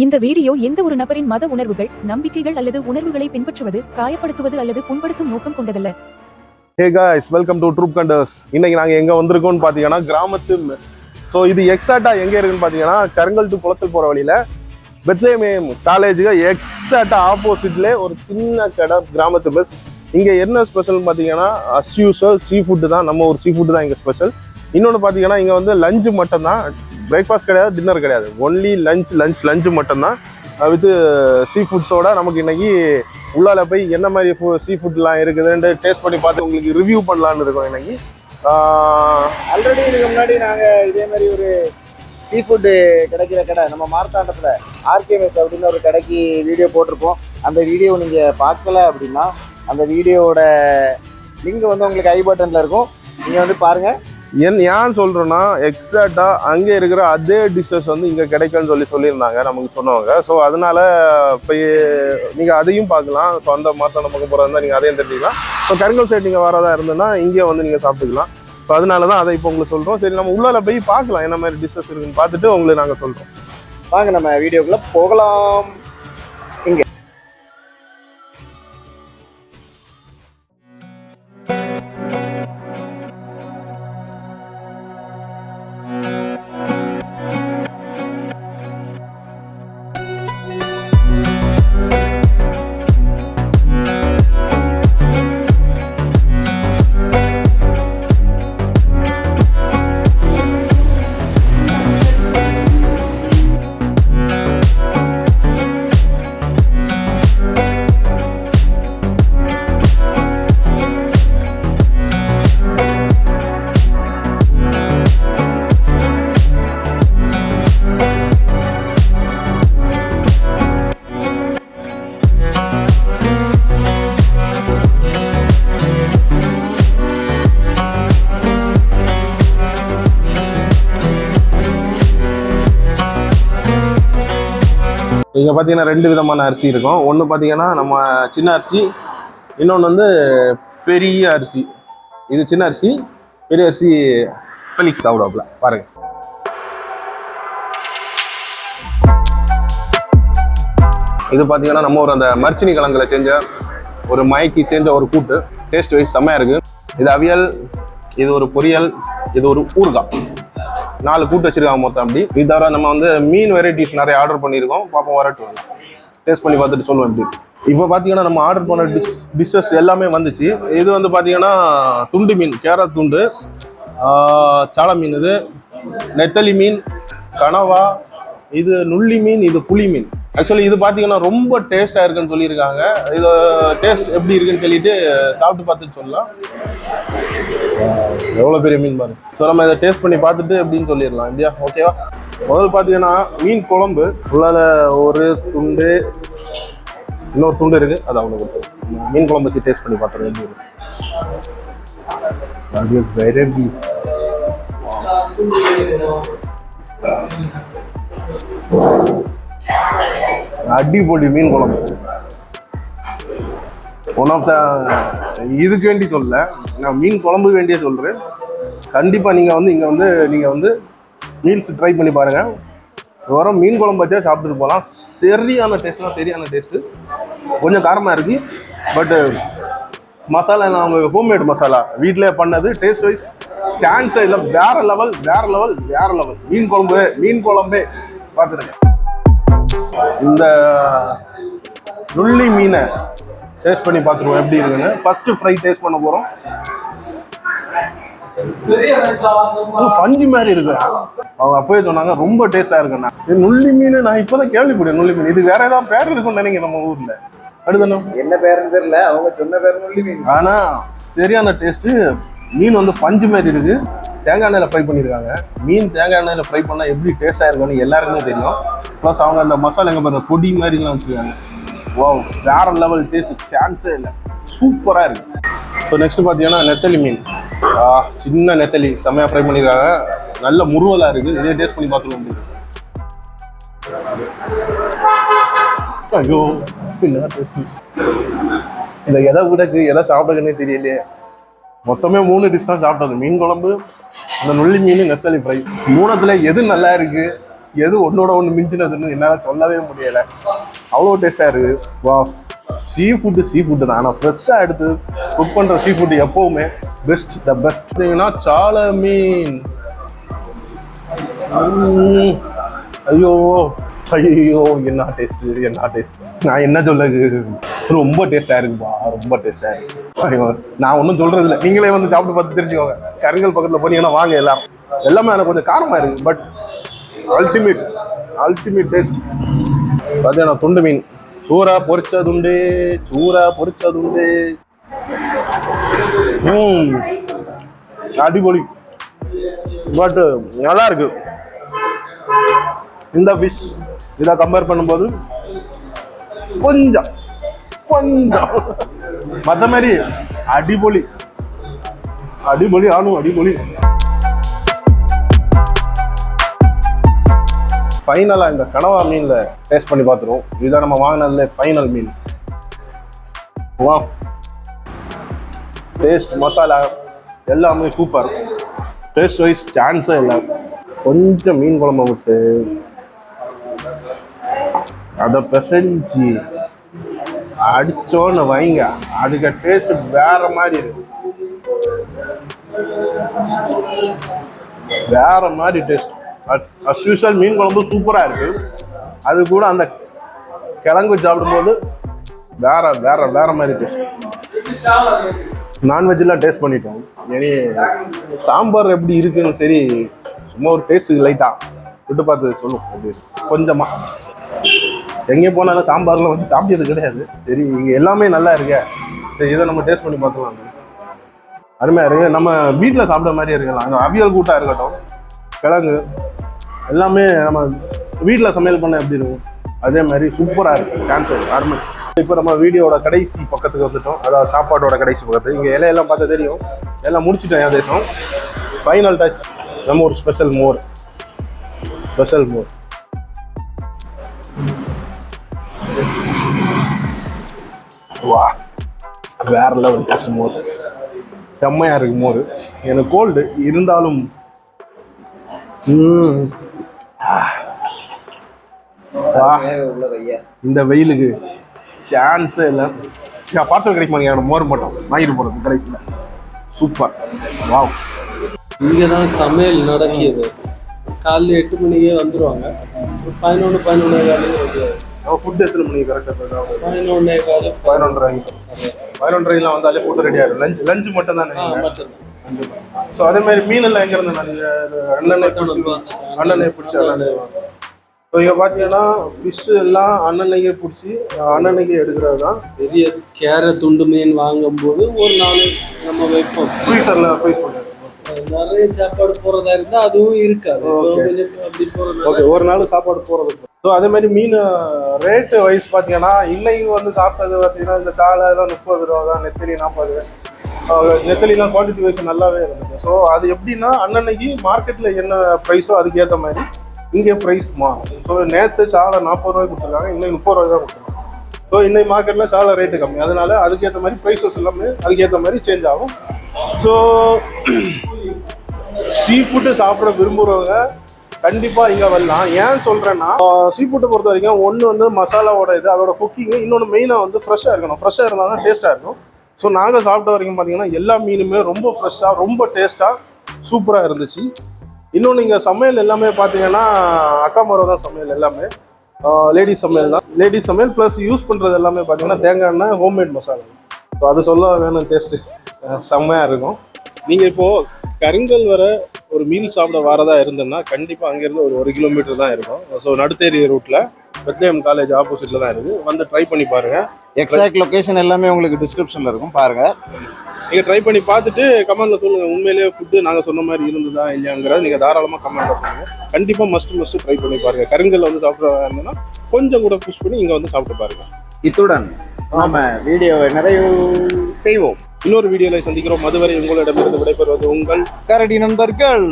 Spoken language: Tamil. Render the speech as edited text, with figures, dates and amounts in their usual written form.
இந்த வீடியோ எந்த ஒரு நபரின் மத உணர்வுகள், நம்பிக்கைகள் அல்லது உணர்வுகளை பின்பற்றுவது, காயப்படுத்துவது அல்லது புண்படுத்தும் நோக்கம் கொண்டதல்ல. Hey guys, welcome to Troop Hunters. இன்னைக்கு நாங்க எங்க வந்திருக்கோம்னு பாத்தீங்கன்னா கிராமத்து மெஸ். ஸோ இது எக்ஸாக்டா எங்க இருக்குன்னு பாத்தீங்கன்னா கருங்கல் டு குளத்தில் போற வழியில பெத்லேஹேம் காலேஜுக்கு எக்ஸாக்டா ஆப்போசிட்ல ஒரு சின்ன கடை கிராமத்து மெஸ். இங்க என்ன ஸ்பெஷல் பாத்தீங்கன்னா அஸ் யூசுவல் சீ ஃபுட்டு தான், நம்ம ஒரு சீ ஃபுட்டு தான் இங்க ஸ்பெஷல். இன்னொன்று பார்த்தீங்கன்னா இங்கே வந்து லஞ்சு மட்டும் தான், பிரேக்ஃபாஸ்ட் கிடையாது, டின்னர் கிடையாது, ஒன்லி லஞ்சு மட்டும்தான் வித் சீ ஃபுட்ஸோட. நமக்கு இன்னைக்கு உள்ளால போய் என்ன மாதிரி சீ ஃபுட்லாம் இருக்குதுன்னு டேஸ்ட் பண்ணி பார்த்து உங்களுக்கு ரிவ்யூ பண்ணலான்னு இருக்கோம் இன்னைக்கு. ஆல்ரெடி இதுக்கு முன்னாடி நாங்கள் இதே மாதிரி ஒரு சீ ஃபுட்டு கிடைக்கிற கடை நம்ம மார்த்தாண்டத்தில் ஆர்கேஎஸ் அப்படின்னு ஒரு கடைக்கு வீடியோ போட்டிருப்போம். அந்த வீடியோ நீங்கள் பார்க்கல அப்படின்னா அந்த வீடியோவோட லிங்க் வந்து உங்களுக்கு ஐ பட்டனில் இருக்கும், நீங்கள் வந்து பாருங்கள். ஏன் சொல்கிறேன்னா எக்ஸாக்டாக அங்கே இருக்கிற அதே டிஷ்ஷஸ் வந்து இங்கே கிடைக்குன்னு சொல்லியிருந்தாங்க நமக்கு சொன்னவங்க. ஸோ அதனால போய் நீங்கள் அதையும் பார்க்கலாம். ஸோ அந்த மாதம் பக்கம் போகிறதா இருந்தால் நீங்கள் அதையும் தெரிஞ்சுக்கலாம். ஸோ கருங்கல் சைடு நீங்கள் வரதா இருந்ததுன்னா இங்கே வந்து நீங்கள் சாப்பிட்டுக்கலாம். ஸோ அதனால தான் அதை இப்போ உங்களுக்கு சொல்கிறோம். சரி, நம்ம உள்ளால போய் பார்க்கலாம் என்ன மாதிரி டிஷ்ஷஸ் இருக்குன்னு பார்த்துட்டு உங்களுக்கு நாங்கள் சொல்கிறோம். வாங்க நம்ம வீடியோக்குள்ளே போகலாம். இங்கே இங்கே பார்த்தீங்கன்னா ரெண்டு விதமான அரிசி இருக்கும். ஒன்று பார்த்தீங்கன்னா நம்ம சின்ன அரிசி, இன்னொன்று வந்து பெரிய அரிசி. இது சின்ன அரிசி, பெரிய அரிசி பெலிக்ஸ் சாப்பிடாப்புல பாருங்க. இது பார்த்தீங்கன்னா நம்ம ஒரு அந்த மர்ச்சினி கிழங்குல செஞ்ச ஒரு மயக்கி செஞ்ச ஒரு கூட்டு. டேஸ்ட் வைஸ் செம்மையாக இருக்குது. இது அவியல், இது ஒரு பொரியல், இது ஒரு ஊறுகாய், 4 கூட்டு வச்சிருக்காங்க மொத்தம். அப்படி இது தவிர நம்ம வந்து மீன் வெரைட்டிஸ் நிறைய ஆர்டர் பண்ணியிருக்கோம். பார்ப்போம், வரட்டும், டேஸ்ட் பண்ணி பார்த்துட்டு சொல்லுவோம் எப்படி. இப்போ பார்த்தீங்கன்னா நம்ம ஆர்டர் பண்ண டிஷ்ஷஸ் எல்லாமே வந்துச்சு. இது வந்து பார்த்தீங்கன்னா துண்டு மீன், கேரட் துண்டு, சால மீன், இது நெத்தலி மீன், கனவா, இது நுள்ளி மீன், இது புளி மீன். ஆக்சுவலி இது பார்த்தீங்கன்னா ரொம்ப டேஸ்ட்டாக இருக்குன்னு சொல்லியிருக்காங்க. இது டேஸ்ட் எப்படி இருக்குன்னு சொல்லிட்டு சாப்பிட்டு பார்த்துட்டு சொல்லலாம். எவ்வளோ பெரிய மீன் பாருங்க. ஸோ நம்ம இதை டேஸ்ட் பண்ணி பார்த்துட்டு எப்படின்னு சொல்லிடலாம் இல்லையா? ஓகேவா? முதல்ல பார்த்தீங்கன்னா மீன் குழம்பு உள்ளால ஒரு துண்டு, இன்னொரு துண்டு இருக்குது, அது அவனுக்கு கொடுத்துரும். மீன் குழம்பு வச்சு டேஸ்ட் பண்ணி பார்த்துருங்க எப்படி இருக்கு. அடிப்பொடி மீன் குழம்பு. ஒன் ஆஃப் த இதுக்கு வேண்டி சொல்ல, நான் மீன் குழம்பு வேண்டிய சொல்கிறேன். கண்டிப்பாக நீங்கள் வந்து மீல்ஸ் ட்ரை பண்ணி பாருங்கள். வரும் மீன் குழம்பு வச்சா சாப்பிட்டுட்டு போகலாம். சரியான டேஸ்ட்டு. கொஞ்சம் காரமாக இருக்குது, பட்டு மசாலா நாங்கள் ஹோம்மேட் மசாலா வீட்டிலே பண்ணது. டேஸ்ட் வைஸ் சான்ஸே இல்லை. வேற லெவல். மீன் குழம்பே பார்த்துடுங்க. இந்த நுள்ளி மீனை டேஸ்ட் பண்ணி பார்த்துருவோம் எப்படி இருக்குன்னு. ஃபர்ஸ்ட் ஃப்ரை டேஸ்ட் பண்ண போகிறோம். பஞ்சு மாதிரி இருக்கு. அவங்க அப்பவே சொன்னாங்க ரொம்ப டேஸ்டா இருக்குண்ணா. நுள்ளி மீன் நான் இப்பதான் கேள்விப்பட்டேன். நுள்ளி மீன் இது வேற ஏதாவது பேர் இருக்கும்னு நினைக்கிறேன் நம்ம ஊர்ல. அடுத்தணும் என்ன பேருன்னு தெரியல, அவங்க சொன்ன பேர் நுள்ளி மீன். ஆனா சரியான டேஸ்ட். மீன் வந்து பஞ்சு மாதிரி இருக்கு. தேங்காய் எண்ணெயில் ஃப்ரை பண்ணியிருக்காங்க. மீன் தேங்காய் எண்ணெயில் ஃப்ரை பண்ணால் எப்படி டேஸ்டாக இருக்குன்னு எல்லாருக்குமே தெரியும். ப்ளஸ் அவங்க அந்த மசாலா எங்கே பாருங்க பொடி மாதிரிலாம் வச்சுருக்காங்க. வாவ், வேற லெவல் டேஸ்ட், சான்ஸே இல்லை, சூப்பராக இருக்குது. ஸோ நெக்ஸ்ட் பார்த்தீங்கன்னா நெத்தலி மீன். சின்ன நெத்தலி செம்மையாக ஃப்ரை பண்ணியிருக்காங்க. நல்ல முருவலாக இருக்குது. இதே டேஸ்ட் பண்ணி பார்த்துருவோம். ஐயோ, என்ன டேஸ்ட்! இதை எதை விடக்கு எதை சாப்பிடுறதுன்னே தெரியலையே. மொத்தமே 3 டிஷ் தான் சாப்பிட்டது. மீன் குழம்பு, அந்த நுள்ளி மீன், நெத்தலி ஃப்ரை. 3த்துல எது நல்லா இருக்கு, எது ஒன்னோட ஒன்று மிஞ்சினதுன்னு என்னால் சொல்லவே முடியலை. அவ்வளோ டேஸ்டாக இருக்குது. வா, சீ ஃபுட்டு தான். ஆனால் ஃப்ரெஷ்ஷாக எடுத்து குக் பண்ணுற சீ ஃபுட்டு எப்போவுமே த பெஸ்ட். சால மீன், ஐயோ என்ன டேஸ்ட். நான் என்ன சொல்லுது, ரொம்ப டேஸ்டாக இருக்குப்பா, ரொம்ப டேஸ்டாக இருக்கு. நான் ஒன்றும் சொல்றது இல்லை, நீங்களே வந்து சாப்பிட்டு பார்த்து தெரிஞ்சுக்கோங்க. கருங்கல் பக்கத்தில் போனீங்கன்னா வாங்க. எல்லாமே எனக்கு கொஞ்சம் காரமாக இருக்கு, பட் அல்டிமேட் டேஸ்ட். பார்த்தீங்கன்னா துண்டு மீன், சூறா பொரிச்சதுண்டு. அடிபொலி, பட் நல்லா இருக்கு. இந்த ஃபிஷ் இதை கம்பேர் பண்ணும்போது கொஞ்சம் மற்ற மாதிரி அடிபொலி. ஃபைனலாக இந்த கனவா மீனில் டேஸ்ட் பண்ணி பார்த்துருவோம். இதுதான் நம்ம வாங்கினதுல ஃபைனல் மீன். வா, டேஸ்ட், மசாலா எல்லாமே சூப்பர். டேஸ்ட் வைஸ் சான்ஸே இல்லை. கொஞ்சம் மீன் குழம்பு விட்டு அதை பிசைஞ்சு அடிச்சோன்னு வைங்க, அதுக்கு டேஸ்ட் வேற மாதிரி இருக்கு. வேற மாதிரி டேஸ்ட். அஸ் யூஷுவல் மீன் குழம்பு சூப்பராக இருக்கு. அது கூட அந்த கிழங்கு சாப்பிடும்போது வேற மாதிரி டேஸ்ட். நான்வெஜ்லாம் டேஸ்ட் பண்ணிட்டோம். இனி சாம்பார் எப்படி இருக்குன்னு சரி சும்மா ஒரு டேஸ்ட் லைட்டாக விட்டு பார்த்து சொல்லும். அப்படி கொஞ்சமாக எங்கே போனாலும் சாம்பார்லாம் வச்சு சாப்பிட்டது கிடையாது. சரி, இங்கே எல்லாமே நல்லா இருக்கு, சரி இதை நம்ம டேஸ்ட் பண்ணி பார்த்துக்கலாம். அருமையாக இருக்குது. நம்ம வீட்டில் சாப்பிட்ற மாதிரியே இருக்கலாம். அங்கே அவியல் கூட்டாக இருக்கட்டும், கிழங்கு எல்லாமே நம்ம வீட்டில் சமையல் பண்ண எப்படி இருக்கும் அதே மாதிரி சூப்பராக இருக்குது. சான்ஸ் அருமை. இப்போ நம்ம வீடியோட கடைசி பக்கத்துக்கு வந்துட்டோம், அதாவது சாப்பாட்டோட கடைசி பக்கத்துக்கு. இங்கே இலையெல்லாம் பார்த்தா தெரியும், எல்லாம் முடிச்சுட்டோம். ஏதேசம் ஃபைனல் டச் நம்ம ஒரு ஸ்பெஷல் மோர். வா, வேற லெவல் டேஸ்ட். மோர் செம்மையாக இருக்கு. மோர் எனக்கு கோல்டு இருந்தாலும் இந்த வெயிலுக்கு சான்ஸே இல்லை. பார்சல் கிடைக்குமா? மோர் மட்டும் வாங்கிட்டு போகிறது கடைசியில். சூப்பர். வாவ். இங்கே தான் சமையல் நடக்கியது. காலையில் 8 மணிக்கே வந்துடுவாங்க. 11 ஃபுட் எத்தனை மணிக்கு கரெக்டாக? 11:15 11:30 வந்தாலே ஃபுட் ரெடி ஆகிடும். லஞ்சு மட்டும் தானே? ஸோ அதே மாதிரி மீனெல்லாம் எங்கே இருந்து அண்ணனை பிடிச்சி ஸோ இங்கே பார்த்தீங்கன்னா ஃபிஷ் எல்லாம் அண்ணனைக்கே பிடிச்சி அண்ணனைக்கே எடுக்கிறது தான். பெரிய கேரை துண்டு மீன் வாங்கும்போது ஒரு நாள் நம்ம வைப்போம் ஃப்ரீசரில் ஃப்ரீஸ் பண்ணுறது. நிறைய சாப்பாடு போகிறதா இருந்தால் அதுவும் இருக்காது. அப்படி ஓகே, ஒரு நாள் சாப்பாடு போகிறது. ஸோ அதே மாதிரி மீன் ரேட்டு வைஸ் பார்த்தீங்கன்னா இன்னைக்கு வந்து சாப்பிட்டது பார்த்தீங்கன்னா இந்த சாலை எல்லாம் 30 ரூபா தான், நெத்திலி 40. நெத்தலிலாம் குவான்டிட்டி வைஸ் நல்லாவே இருந்தது. ஸோ அது எப்படின்னா அன்னன்னைக்கு மார்க்கெட்டில் என்ன ப்ரைஸோ அதுக்கேற்ற மாதிரி இங்கே ப்ரைஸ் மாறும். ஸோ நேற்று சாலை 40 ரூபாய்க்கு கொடுத்துருக்காங்க, இன்னைக்கு 30 ரூபாய் தான் கொடுத்துருக்காங்க. ஸோ இன்னைக்கு மார்க்கெட்டில் சாலை ரேட்டு கம்மி, அதனால அதுக்கேற்ற மாதிரி ப்ரைஸஸ் எல்லாமே அதுக்கேற்ற மாதிரி சேஞ்ச் ஆகும். ஸோ சீ ஃபுட்டு சாப்பிட விரும்புகிறவங்க கண்டிப்பாக இங்கே வரலாம். ஏன் சொல்கிறேன்னா சீ ஃபுட்டை பொறுத்த வரைக்கும் ஒன்று வந்து மசாலாவோட இது, அதோட குக்கிங்கு, இன்னொன்று மெயினாக வந்து ஃப்ரெஷ்ஷாக இருக்கணும். ஃப்ரெஷ்ஷாக இருந்தால் தான் டேஸ்ட்டாக இருக்கும். ஸோ நாங்கள் சாப்பிட்ட வரைக்கும் பார்த்தீங்கன்னா எல்லா மீனுமே ரொம்ப ஃப்ரெஷ்ஷாக ரொம்ப டேஸ்ட்டாக சூப்பராக இருந்துச்சு. இன்னொன்று இங்கே சமையல் எல்லாமே பார்த்தீங்கன்னா அக்கா மரோ தான் சமையல் எல்லாமே. லேடிஸ் சமையல் தான். லேடிஸ் சமையல் ப்ளஸ் யூஸ் பண்ணுறது எல்லாமே பார்த்தீங்கன்னா தேங்காய் எண்ணெய், ஹோம்மேட் மசாலா. ஸோ அது சொல்ல வேணும், டேஸ்ட்டு செம்மையாக இருக்கும். நீங்கள் இப்போது கருங்கல் வர ஒரு மீல் சாப்பிட வரதா இருந்ததுன்னா கண்டிப்பாக அங்கேருந்து ஒரு 1 கிலோமீட்டர் தான் இருக்கும். ஸோ நடுத்தேரி ரூட்டில் பெத்லேயம் காலேஜ் ஆப்போசிட்டில் தான் இருக்குது. வந்து ட்ரை பண்ணி பாருங்கள். எக்ஸாக்ட் லொகேஷன் எல்லாமே உங்களுக்கு டிஸ்கிரிப்ஷனில் இருக்கும், பாருங்கள். நீங்கள் ட்ரை பண்ணி பார்த்துட்டு கமெண்ட்டில் சொல்லுங்கள், உண்மையிலேயே ஃபுட்டு நாங்கள் சொன்ன மாதிரி இருந்ததா இல்லையாங்கிறத நீங்கள் தாராளமாக கமெண்ட்டில் சொல்லுங்கள். கண்டிப்பாக மஸ்ட்டு ட்ரை பண்ணி பாருங்கள். கருங்கல் வந்து சாப்பிட்றதா இருந்ததுன்னா கொஞ்சம் கூட புஷ் பண்ணி இங்கே வந்து சாப்பிட்டு பாருங்கள். இத்துடன் நாம வீடியோவை நிறைவு செய்வோம். இன்னொரு வீடியோவில் சந்திக்கிறோம். அதுவரை உங்களிடமிருந்து விடைபெறுவது உங்கள் கரடி நண்பர்கள்.